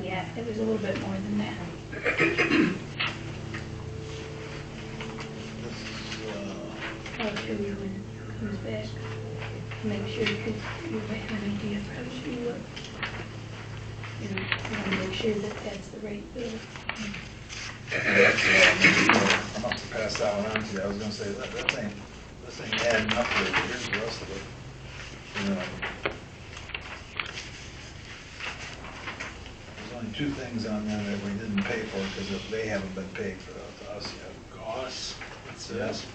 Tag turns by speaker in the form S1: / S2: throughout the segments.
S1: Yeah, it was a little bit more than that. I'll show you when it comes back. Make sure because you might have an idea of how she looks. You want to make sure that that's the right bill.
S2: I must have passed that one on to you. I was going to say that this ain't adding up to it. Here's the rest of it. There's only two things on there that we didn't pay for because they haven't been paid for to us yet.
S3: Goss, it says.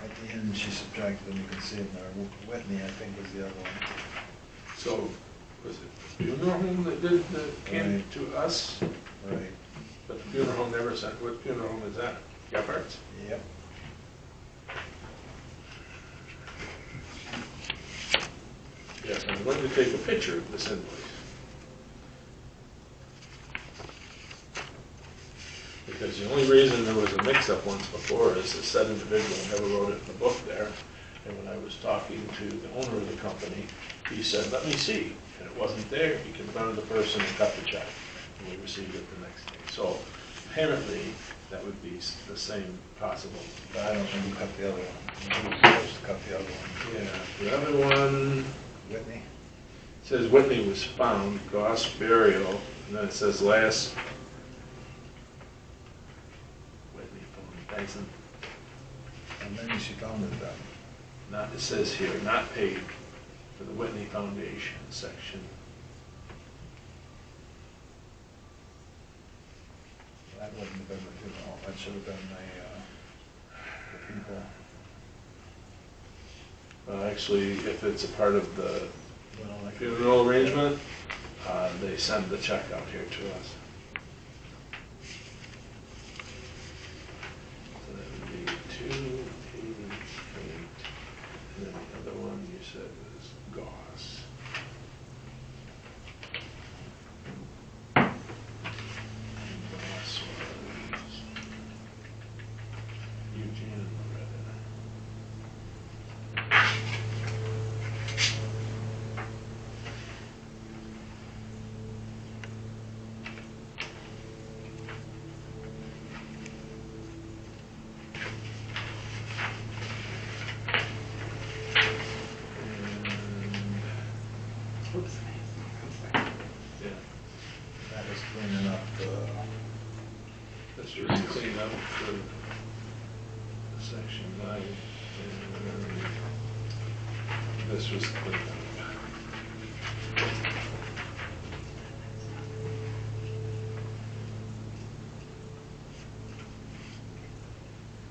S2: At the end, she subtracted them. You can see it there. Whitney, I think, was the other one.
S3: So, was it the funeral home that came to us?
S2: Right.
S3: But the funeral home never sent. What funeral home is that? Gephardt's?
S2: Yep.
S3: Yes, I'm going to take a picture of this invoice. Because the only reason there was a mix-up once before is that said individual never wrote it in the book there. And when I was talking to the owner of the company, he said, let me see. And it wasn't there. He confronted the person and cut the check. And we received it the next day. So apparently, that would be the same possible.
S2: But I don't think we cut the other one. We were supposed to cut the other one.
S3: Yeah, the other one
S2: Whitney?
S3: says Whitney was found, Goss burial, and then it says last Whitney found Dyson.
S2: And then she found it then.
S3: Not, it says here, not paid for the Whitney Foundation section.
S2: That wouldn't have been the funeral. That should have been the people.
S3: Actually, if it's a part of the
S2: Well, like
S3: funeral arrangement, they send the check out here to us. So that would be 288, and then the other one you said was Goss. Goss was Eugene and Loretta. Oops. Yeah,
S2: that was cleaning up
S3: this was cleaned up for section 9. And this was cleaned up.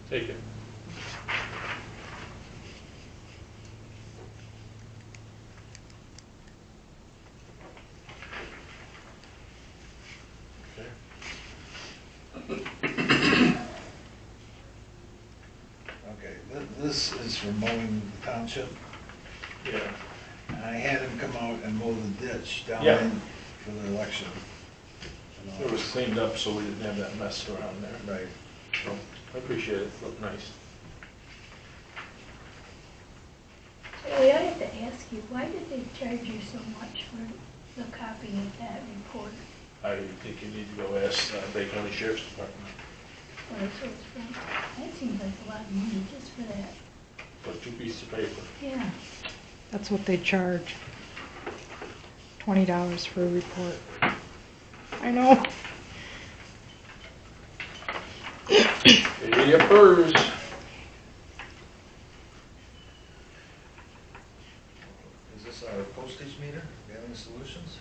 S3: Take it.
S2: okay, this is for mowing the township.
S3: Yeah.
S2: And I had him come out and mow the ditch down
S3: Yeah.
S2: in for the election.
S3: It was cleaned up so we didn't have that mess around there.
S2: Right.
S3: So I appreciate it. It looked nice.
S1: Hey, I have to ask you, why did they charge you so much for the copy of that report?
S3: I think you need to go ask Bay County Sheriff's Department
S1: Or so it's from, that seems like a lot of money just for that.
S3: for 2 pieces of paper.
S1: Yeah.
S4: That's what they charge. $20 for a report. I know.
S3: Maybe a purse.
S2: Is this our postage meter? Mailing Solutions?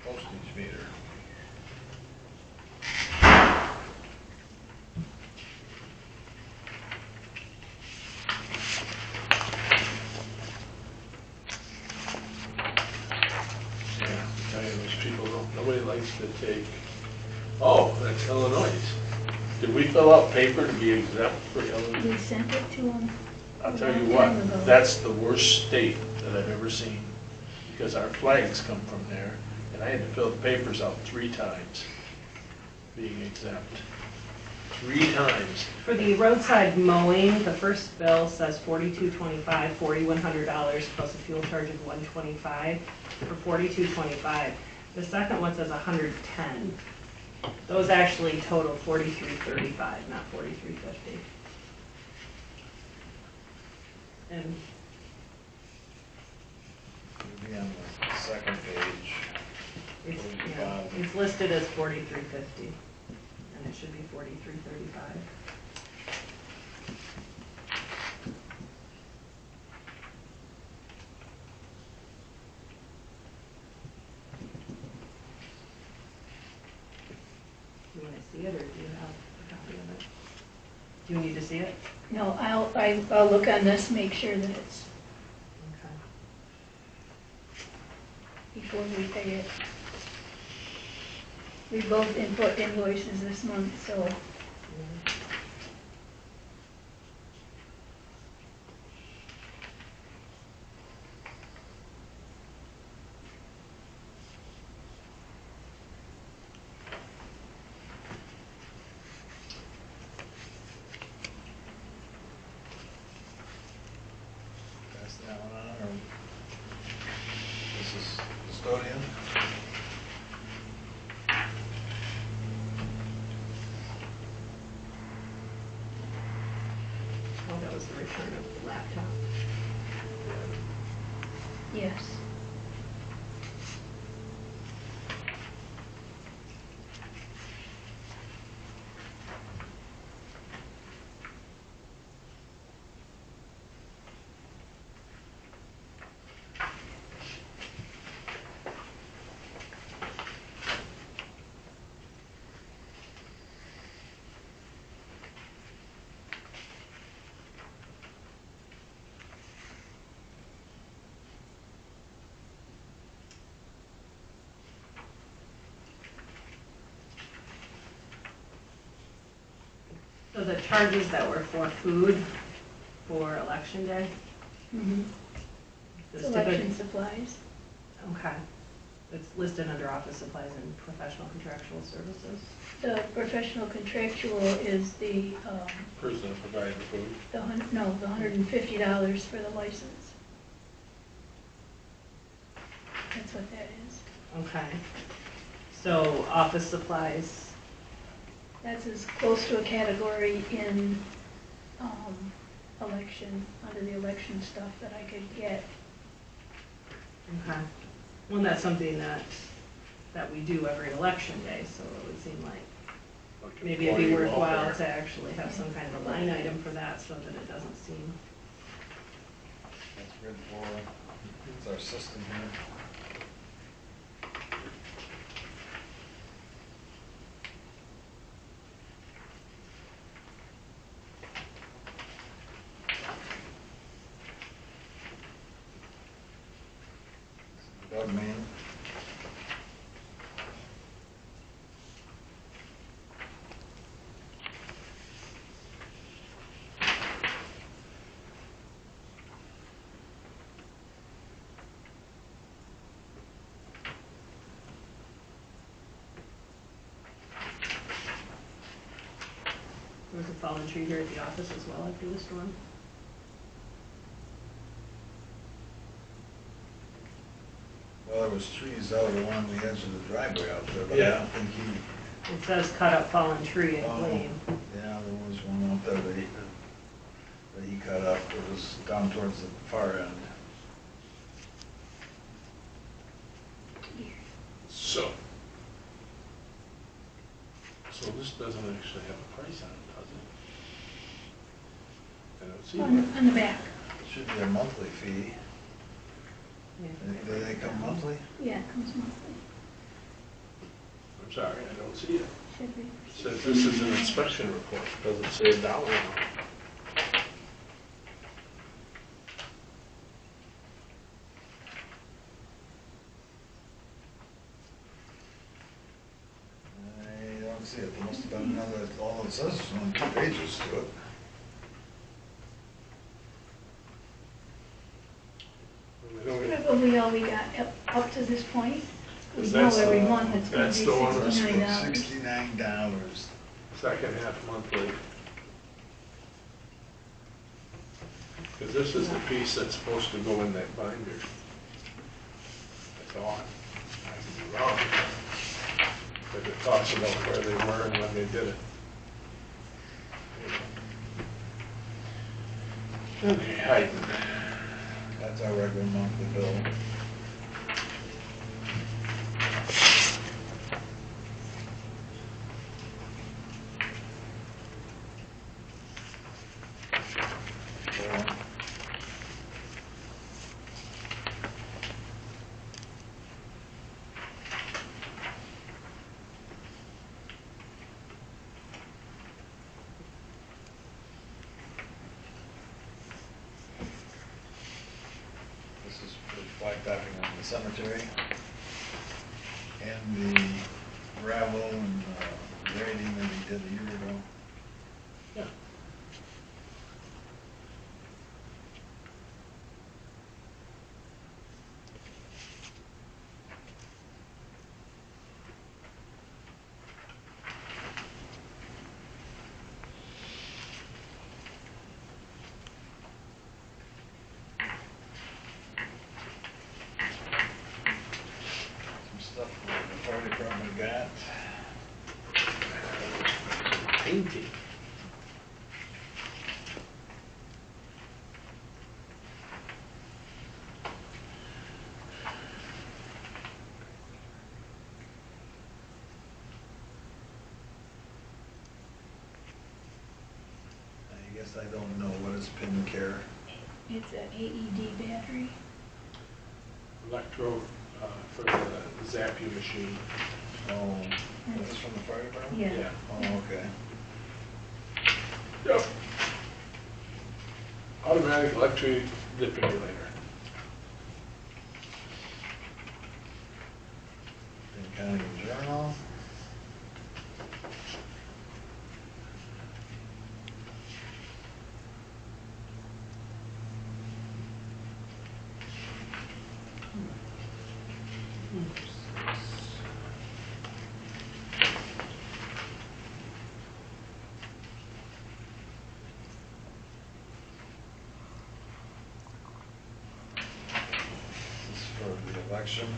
S2: Postage meter.
S3: Yeah, I tell you, those people don't, nobody likes to take, oh, that's Illinois. Did we fill out paper to be exempt for Illinois?
S1: We sent it to them.
S3: I'll tell you what, that's the worst state that I've ever seen, because our flags come from there, and I had to fill the papers out 3 times, being exempt. 3 times.
S5: For the roadside mowing, the first bill says $42.25, $4,100 plus a fuel charge of $125 for $42.25. The second one says $110. Those actually total $43.35, not $43.50. And
S2: It'll be on the second page.
S5: it's,
S2: Towards the
S5: yeah,
S2: bottom.
S5: it's listed as $43.50, and it should be $43.35. Do you want to see it, or do you have a copy of it? Do you need to see it?
S1: No, I'll look on this, make sure that it's
S5: Okay.
S1: before we pay it. We both input invoices this month, so
S2: Pass that one on, or this is custodian?
S5: Oh, that was the return of the laptop.
S1: yes.
S5: So the charges that were for food for election day?
S1: Mm-hmm.
S5: the
S1: Election
S5: stipend-
S1: supplies.
S5: Okay. It's listed under office supplies and professional contractual services.
S1: The professional contractual is the,
S3: Person that provided the food.
S1: the $150 for the license. That's what that is.
S5: Okay. So office supplies,
S1: That's as close to a category in, election, under the election stuff that I could get.
S5: okay. Well, that's something that we do every election day, so it would seem like maybe it'd be
S3: Employee
S5: worthwhile
S3: welfare.
S5: to actually have some kind of a line item for that so that it doesn't seem,
S2: That's good for, it's our system here. Doug man.
S5: there was a fallen tree here at the office as well after the storm.
S2: Well, there was trees out along the edge of the driveway out there, but I
S3: Yeah.
S2: don't think he,
S5: It says cut up fallen tree in
S2: Oh.
S5: Gleam.
S2: yeah, there was one out there that he cut up. It was down towards the far end.
S3: So this doesn't actually have a price on it, does it? I don't see it.
S1: On the back.
S2: It should be a monthly fee. Do they come monthly?
S1: Yeah, it comes monthly.
S3: I'm sorry, I don't see it.
S1: Should be.
S3: It says this is an inspection report, it doesn't say a dollar amount.
S2: I don't see it. There must have been another, all it says is only 2 pages to it.
S3: We don't-
S1: Probably all we got up to this point. We
S3: Is
S1: know
S3: that
S1: every
S3: the-
S1: month it's gonna be
S3: that's the one that's
S1: $69.
S2: $69.
S3: second half monthly. Because this is the piece that's supposed to go in that binder. I thought. I could be wrong. But it talks about where they were and when they did it. Okay, Hayden.
S2: That's our regular monthly bill. So, this is for blacktopping on the cemetery and the gravel and grading that we did a year ago.
S3: Yeah.
S2: Some stuff the fire department got.
S3: Painting.
S2: I guess I don't know what is pin care.
S1: It's an AED battery.
S3: Electro for the Zappy machine.
S2: Oh, this is from the fire department?
S1: Yeah.
S2: Oh, okay.
S3: Yep. Automatic electric defibrillator.
S2: In County Journal. This is for the election.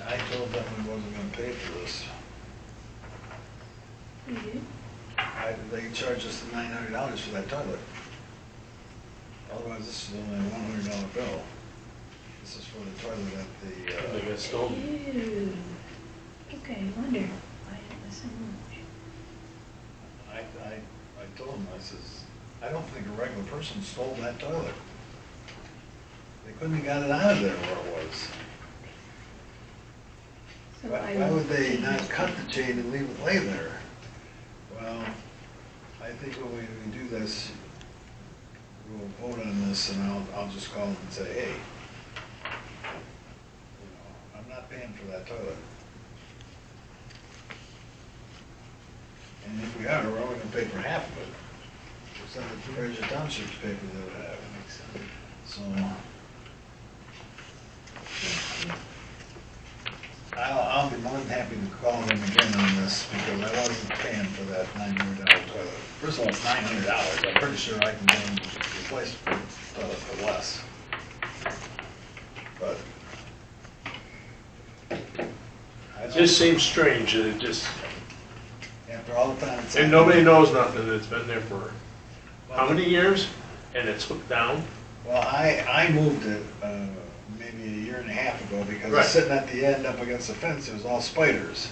S2: I told them we wasn't gonna pay for this.
S1: You did?
S2: They charged us $900 for that toilet. Otherwise, this is only a $100 bill. This is for the toilet at
S3: They
S2: the,
S3: got stolen.
S1: Ew. Okay, wonder why it was so much.
S2: I told them, I says, I don't think a regular person stole that toilet. They couldn't have got it out of there where it was.
S1: So
S2: Why would they not cut the chain and leave it lay there? Well, I think when we do this, we'll vote on this and I'll just call them and say, hey, I'm not paying for that toilet. And if we are, we're only gonna pay for half of it. We'll send it to Fraser Township's paper that would have it. So. I'll be more than happy to call them again on this, because I wasn't paying for that $900 toilet. First of all, it's $900, I'm pretty sure I can get them to replace the toilet for less. But.
S3: It just seems strange that it just,
S2: After all the time it's.
S3: and nobody knows nothing. It's been there for how many years? And it's hooked down?
S2: Well, I moved it, maybe a year and a half ago, because
S3: Right.
S2: it's sitting at the end up against the fence, it was all spiders.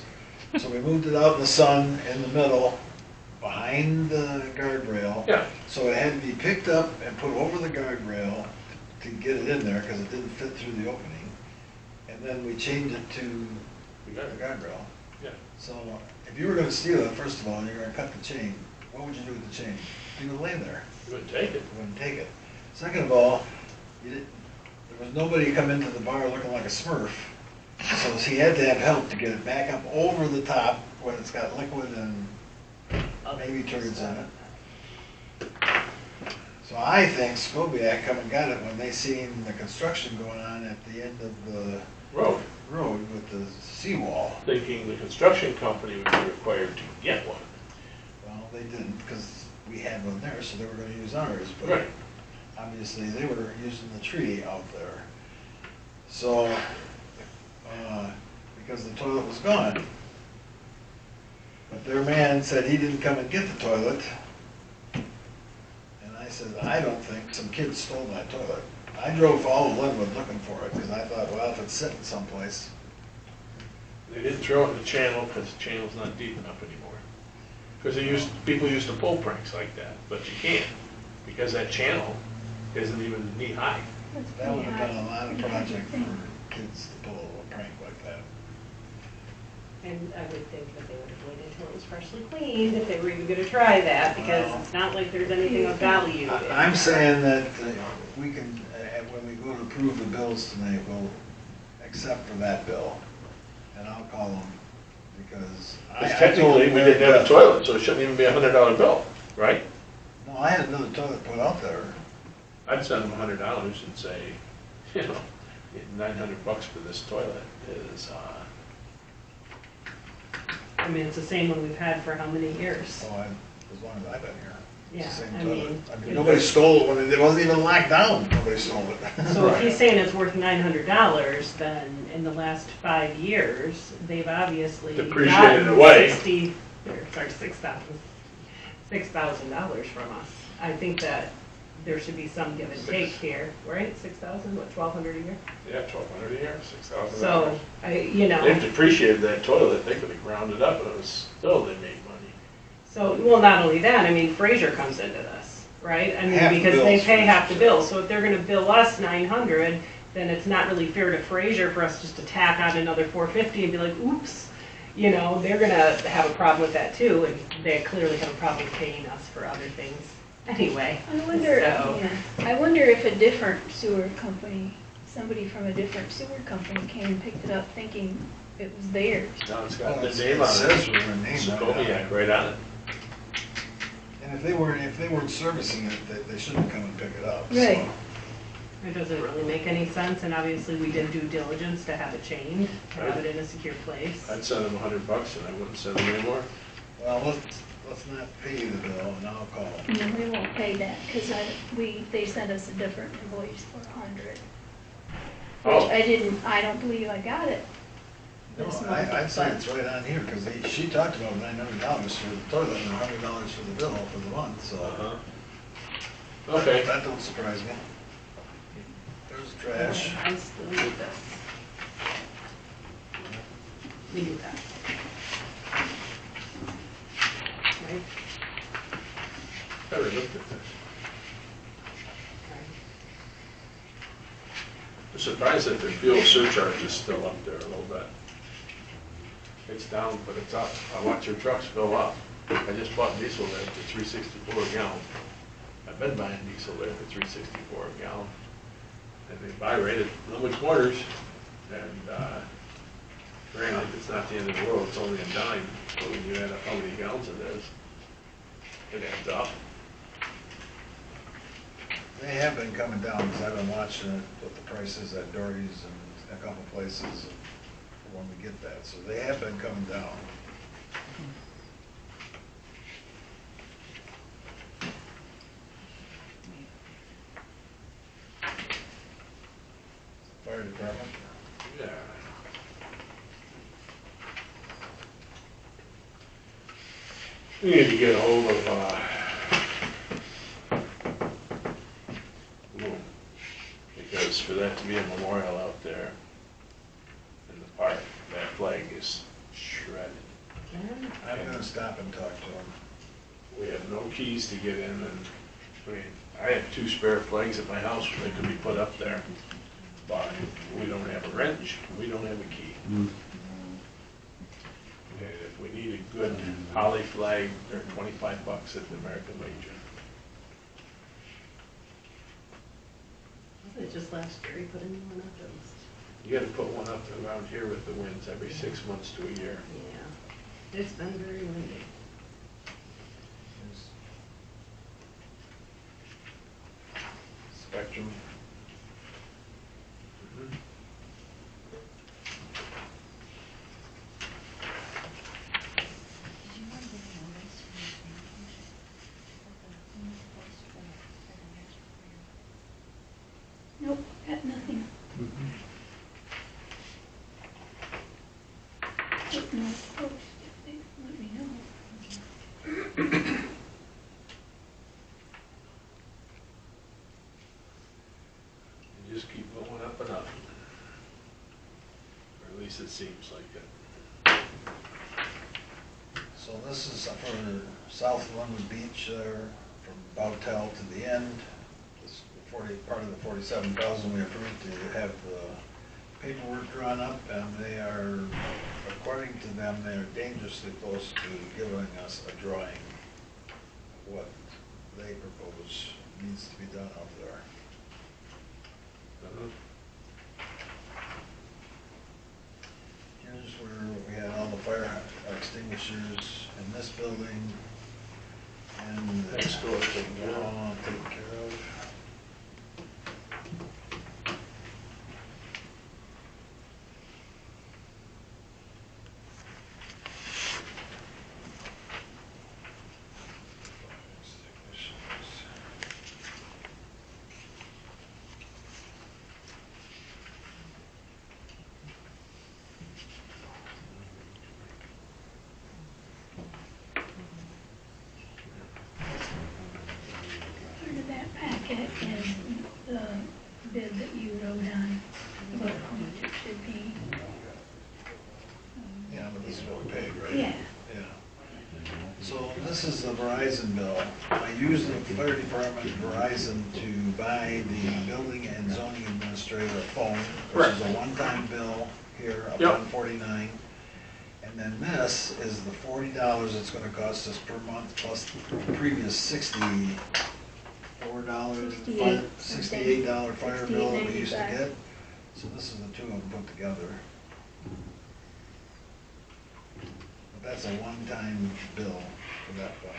S2: So we moved it out in the sun, in the middle, behind the guardrail.
S3: Yeah.
S2: So it had to be picked up and put over the guardrail to get it in there, because it didn't fit through the opening. And then we changed it to the guardrail.
S3: Yeah.
S2: So if you were gonna steal it, first of all, and you're gonna cut the chain, what would you do with the chain? You would lay there.
S3: You wouldn't take it.
S2: You wouldn't take it. Second of all, there was nobody come into the bar looking like a Smurf, so he had to have help to get it back up over the top when it's got liquid and
S5: other
S2: maybe turds in
S5: stuff.
S2: it. So I think Scobiac come and got it when they seen the construction going on at the end of the
S3: Road,
S2: road with the seawall.
S3: thinking the construction company would be required to get one.
S2: Well, they didn't, because we had one there, so they were gonna use ours, but
S3: Right.
S2: obviously they were using the tree out there. So, because the toilet was gone. But their man said he didn't come and get the toilet. And I said, I don't think some kids stole my toilet. I drove all of Linwood looking for it, because I thought, well, if it's sitting someplace.
S3: They didn't throw it in the channel because the channel's not deep enough anymore. Because people used to pull pranks like that, but you can't, because that channel isn't even knee high.
S1: That's
S2: That would
S1: pretty
S2: have been a
S1: high.
S2: lot of project for kids to pull a prank like that.
S5: And I would think that they would have waited until it was freshly cleaned if they were even gonna try that, because
S2: Well,
S5: it's not like there's anything of value. in
S2: I'm
S5: there.
S2: saying that we can, when we go to approve the bills tonight, we'll accept for that bill. And I'll call them, because
S3: Because
S2: I told
S3: technically,
S2: them
S3: we didn't have a
S2: that-
S3: toilet, so it shouldn't even be $100 bill, right?
S2: No, I had another toilet put out there.
S3: I'd send them $100 and say, you know, $900 for this toilet is,
S5: I mean, it's the same one we've had for how many years?
S2: So as long as I've been here. It's the
S5: Yeah,
S2: same
S5: I
S2: toilet.
S5: mean,
S2: I mean, nobody stole it when it wasn't even locked down. Nobody stole it.
S5: So if he's saying it's worth $900, then in the last 5 years, they've obviously
S3: Depreciated
S5: gotten
S3: away.
S5: $6,000 from us. I think that there should be some give and take here, right? 6,000, what, 1,200 a year?
S3: yeah, $1,200 a year, $6,000.
S5: So, you know.
S3: They've depreciated that toilet, they could have ground it up, and it was still, they made money.
S5: So, well, not only that, I mean, Fraser comes into this, right? I mean,
S2: Half the
S5: because they
S2: bills,
S5: pay
S2: Fraser
S5: half the
S2: said.
S5: bill, so if they're gonna bill us 900, then it's not really fair to Fraser for us just to tack on another 450 and be like, oops. You know, they're gonna have a problem with that too, and they clearly have a problem paying us for other things anyway.
S1: I wonder,
S5: So-
S1: yeah, I wonder if a different sewer company, somebody from a different sewer company came and picked it up thinking it was theirs.
S3: Now it's
S2: Well,
S3: got the
S2: it
S3: name on
S2: says
S3: it.
S2: with their name on it.
S3: Scobiac right on it.
S2: And if they weren't servicing it, they shouldn't come and pick it up. so.
S1: Right.
S5: It doesn't really make any sense, and obviously we did due diligence to have it chained, to have it in a secure place.
S3: I'd send them $100 and I wouldn't send them any more.
S2: Well, let's not pay the bill, and I'll call them.
S1: No, we won't pay that, because they sent us a different invoice for 100.
S3: Oh.
S1: Which I don't believe I got it
S2: No,
S1: this month.
S2: I'd say
S1: but-
S2: it's right on here, because she talked about $900 for the toilet and $100 for the bill for the month, so.
S3: Uh-huh. Okay.
S2: That don't surprise me. There's trash.
S5: I still need this. We need that. Right?
S3: Better look at this. I'm surprised that the fuel surcharge is still up there a little bit. It's down, but it's up. I watch your trucks go up. I just bought diesel there for $3.64 a gallon. I've been buying diesel there for $3.64 a gallon. And they buy rate at Linwood Corners, and granted, it's not the end of the world, it's only a dime, but when you add up how many gallons it is, it adds up.
S2: They have been coming down, because I've been watching it, what the price is at Dory's and a couple places when we get that, so they have been coming down. Fire department?
S3: Yeah. We need to get a hold of, Bloom, because for that to be a memorial out there in the park, that flag is shredded.
S2: I'm gonna stop and talk to them.
S3: We have no keys to get in, and, I mean, I have 2 spare flags at my house that could be put up there, but we don't have a wrench, we don't have a key. And if we need a good holly flag, they're $25 at the American Legion.
S5: Wasn't it just last year he put in one of those?
S3: You gotta put one up around here with the winds every 6 months to a year.
S5: Yeah. It's been very windy.
S1: Nope, got nothing. But no post, if they let me know.
S3: You just keep going up and up. Or at least it seems like it.
S2: So this is for South Linwood Beach there, from Bowtel to the end. This 40, part of the 47,000 we approved to have the paperwork drawn up, and they are, according to them, they are dangerously close to giving us a drawing of what they propose needs to be done out there. Here's where we had all the fire extinguishers in this building, and
S3: Next door, taken care of.
S2: all taken care of.
S1: Part of that packet is the bid that you wrote on about how much it should be.
S2: Yeah, but this is what we paid, right?
S1: Yeah.
S2: Yeah. So this is the Verizon bill. I used the fire department Verizon to buy the building and zoning administrator phone, which is a one-time bill here of
S3: Yep.
S2: $149. And then this is the $40 it's gonna cost us per month, plus the previous $64, $68 fire bill that we used to get. So this is the two of them put together. But that's a one-time bill for that one.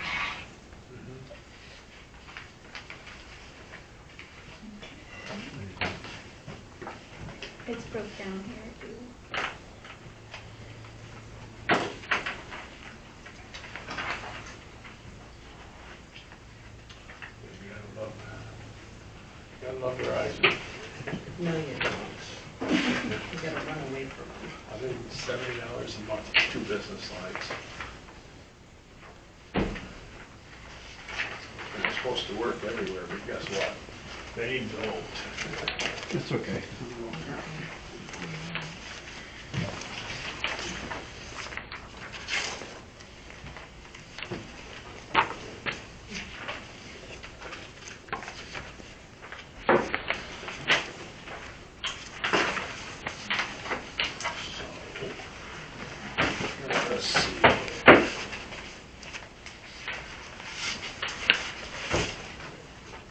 S1: It's broke down here too.
S3: You gotta love Verizon.
S5: No, you don't. You gotta run away from them.
S3: $170 a month, 2 business lines. And it's supposed to work everywhere, but guess what? They don't.
S6: It's okay.
S3: Let's see.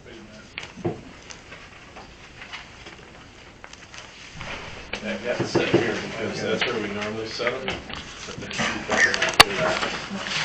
S3: Wait a minute. That got set here because that's where we normally set them, but then you put it after that.